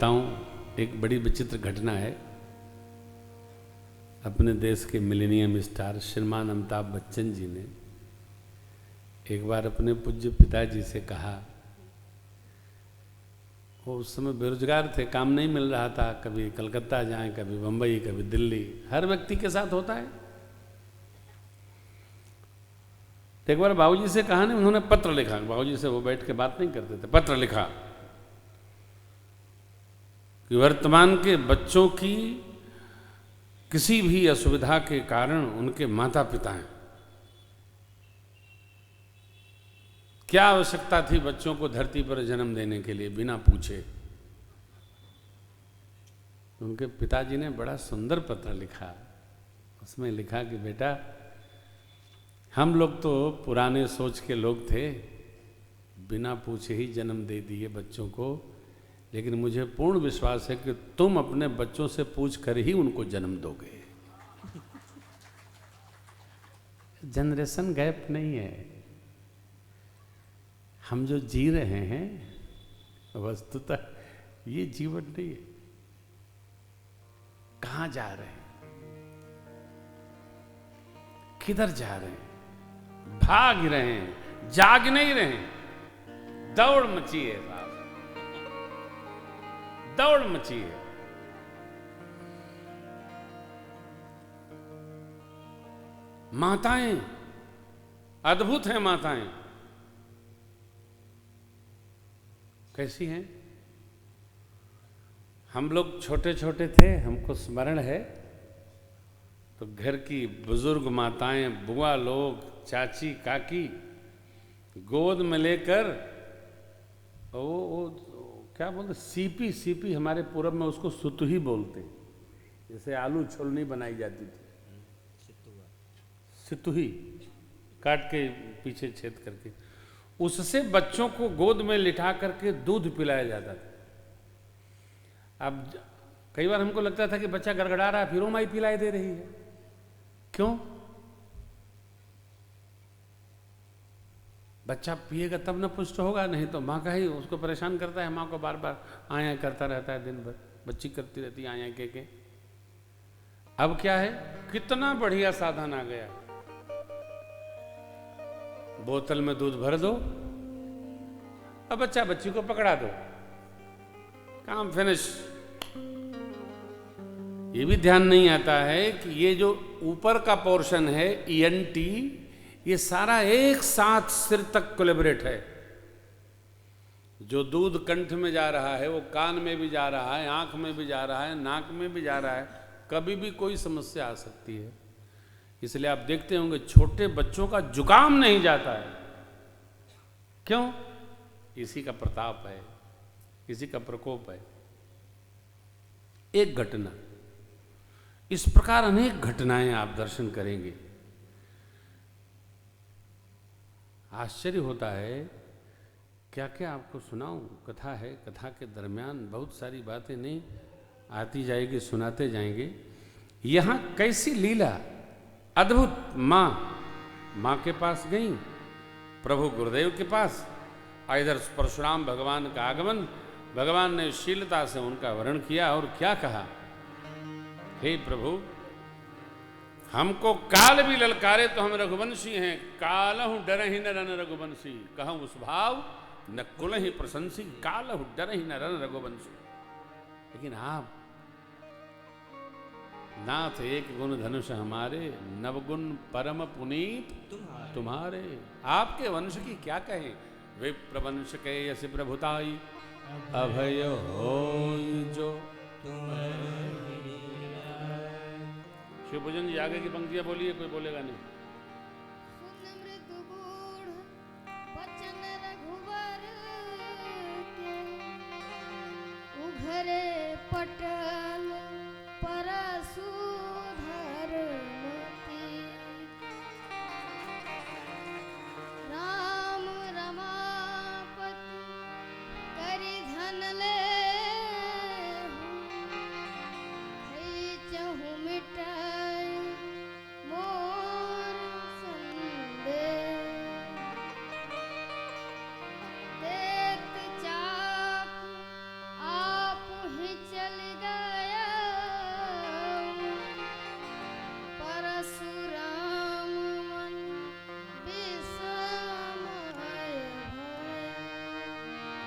बताऊं, एक बड़ी विचित्र घटना है। अपने देश के मिलेनियम स्टार श्रीमान अमिताभ बच्चन जी ने एक बार अपने पूज्य पिताजी से कहा, वो उस समय बेरोजगार थे, काम नहीं मिल रहा था, कभी कलकत्ता जाएं, कभी बंबई, कभी दिल्ली, हर व्यक्ति के साथ होता है। तो एक बार बाबूजी से कहा ना, उन्होंने पत्र लिखा। बाबूजी से वो बैठ के बात नहीं करते थे, पत्र लिखा कि वर्तमान के बच्चों की किसी भी असुविधा के कारण उनके माता पिता हैं, क्या आवश्यकता थी बच्चों को धरती पर जन्म देने के लिए बिना पूछे। उनके पिताजी ने बड़ा सुंदर पत्र लिखा। उसमें लिखा कि बेटा, हम लोग तो पुराने सोच के लोग थे, बिना पूछे ही जन्म दे दिए बच्चों को, लेकिन मुझे पूर्ण विश्वास है कि तुम अपने बच्चों से पूछ कर ही उनको जन्म दोगे। जनरेशन गैप नहीं है। हम जो जी रहे हैं वस्तुतः ये जीवन नहीं है। कहां जा रहे हैं, किधर जा रहे हैं, भाग रहे हैं, जाग नहीं रहे हैं। दौड़ मची है साहब, दौड़ मची है। माताएं अद्भुत हैं। माताएं कैसी हैं? हम लोग छोटे छोटे थे, हमको स्मरण है, तो घर की बुजुर्ग माताएं, बुआ लोग, चाची काकी गोद में लेकर वो क्या बोलते, सीपी, सीपी हमारे पूरब में उसको सुतुही बोलते, जैसे आलू छोलनी बनाई जाती थी, सितुही काट के पीछे छेद करके, उससे बच्चों को गोद में लिटा करके दूध पिलाया जाता था। अब कई बार हमको लगता था कि बच्चा गड़गड़ा रहा है, फिर वो माई पिलाई दे रही है। क्यों? बच्चा पिएगा तब न पुष्ट होगा, नहीं तो माँ का ही उसको परेशान करता है। माँ को बार बार आया करता रहता है, दिन भर बच्ची करती रहती है आया के। अब क्या है, कितना बढ़िया साधन आ गया, बोतल में दूध भर दो, अब बच्चा बच्ची को पकड़ा दो, काम फिनिश। ये भी ध्यान नहीं आता है कि ये जो ऊपर का पोर्शन है ENT, ये सारा एक साथ सिर तक कोलैबोरेट है। जो दूध कंठ में जा रहा है वो कान में भी जा रहा है, आंख में भी जा रहा है, नाक में भी जा रहा है, कभी भी कोई समस्या आ सकती है। इसलिए आप देखते होंगे छोटे बच्चों का जुकाम नहीं जाता है। क्यों? इसी का प्रताप है, इसी का प्रकोप है। एक घटना, इस प्रकार अनेक घटनाएं आप दर्शन करेंगे। आश्चर्य होता है, क्या क्या आपको सुनाऊं। कथा है, कथा के दरमियान बहुत सारी बातें नहीं आती जाएगी, सुनाते जाएंगे। यहां कैसी लीला अद्भुत। माँ के पास गई, प्रभु गुरुदेव के पास, इधर परशुराम भगवान का आगमन, भगवान ने शीलता से उनका वरण किया और क्या कहा, हे प्रभु, हमको काल भी ललकारे तो हम रघुवंशी हैं, कालहु डरहि न रन रघुवंशी, कहूँ स्वभाव न कुलहि प्रशंसी, कालहु डरहि न रन रघुवंशी। लेकिन आप नाथ एक गुण धनुष हमारे, नवगुण परम पुनीत तुम्हारे। आपके वंश की क्या कहें, विप्रवंश के यश प्रभुताई, अभय हो जो शिवभूषण जी आगे की पंक्तियां बोलिए, कोई बोलेगा नहीं। उघरे पटल परशुधर मती, राम रमापति करि धन ले, चहु मिटाई मोर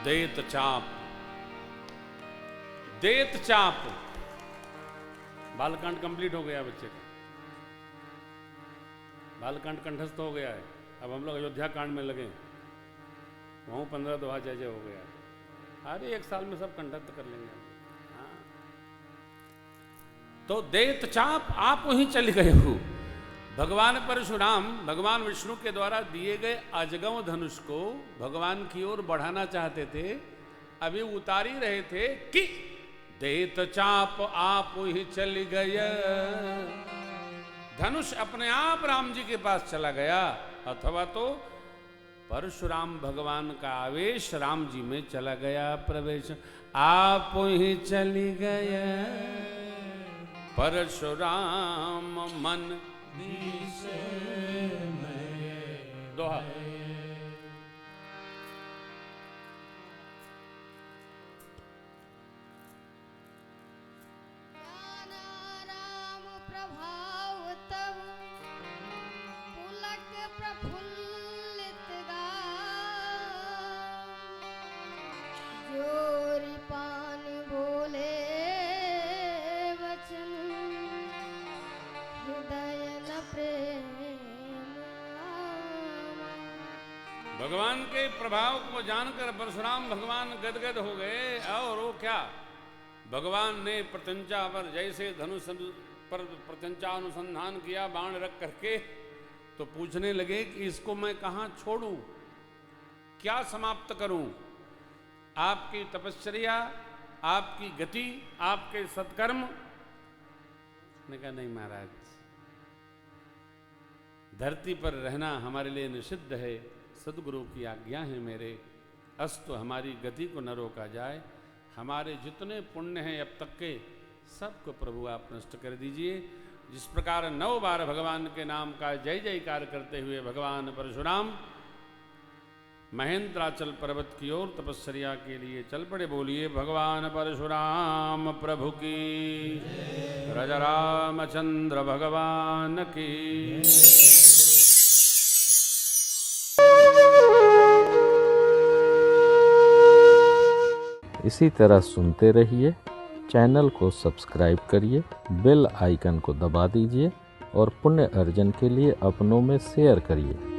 देत चाप, देत चाप। बालकांड कंप्लीट हो गया बच्चे का, बालकांड कंठस्थ हो गया है। अब हम लोग अयोध्या कांड में लगे, वहाँ 15 दोहा जय जय हो गया है। अरे 1 साल में सब कंठस्थ कर लेंगे हम। हाँ। तो देत चाप आप वहीं चले गए हो। भगवान परशुराम भगवान विष्णु के द्वारा दिए गए अजगम धनुष को भगवान की ओर बढ़ाना चाहते थे, अभी उतार ही रहे थे कि देत चाप आप ही चल गए। धनुष अपने आप राम जी के पास चला गया, अथवा तो परशुराम भगवान का आवेश राम जी में चला गया प्रवेश। आप ही चली गए परशुराम मन दोहा। राम प्रभाव तब पुलक प्रफुल्लित गाम, जोरी पान बोले वचन, हृदय न प्रेम आवा। भगवान के प्रभाव को जानकर परशुराम भगवान गदगद हो गए। और वो क्या, भगवान ने प्रत्यंचा पर जैसे धनुष पर प्रत्यंचा अनुसंधान किया बाण रख करके, तो पूछने लगे कि इसको मैं कहाँ छोड़ूं, क्या समाप्त करूं। आपकी तपश्चर्या, आपकी गति, आपके सत्कर्म। ने कहा नहीं महाराज, धरती पर रहना हमारे लिए निषिद्ध है, सदगुरु की आज्ञा है मेरे। अस्तु हमारी गति को न रोका जाए, हमारे जितने पुण्य हैं अब तक के सबको प्रभु आप नष्ट कर दीजिए। जिस प्रकार 9 बार भगवान के नाम का जय जयकार करते हुए भगवान परशुराम महेंद्राचल पर्वत की ओर तपस्या के लिए चल पड़े। बोलिए भगवान परशुराम प्रभु की, राजा रामचंद्र भगवान की। इसी तरह सुनते रहिए, चैनल को सब्सक्राइब करिए, बेल आइकन को दबा दीजिए और पुण्य अर्जन के लिए अपनों में शेयर करिए।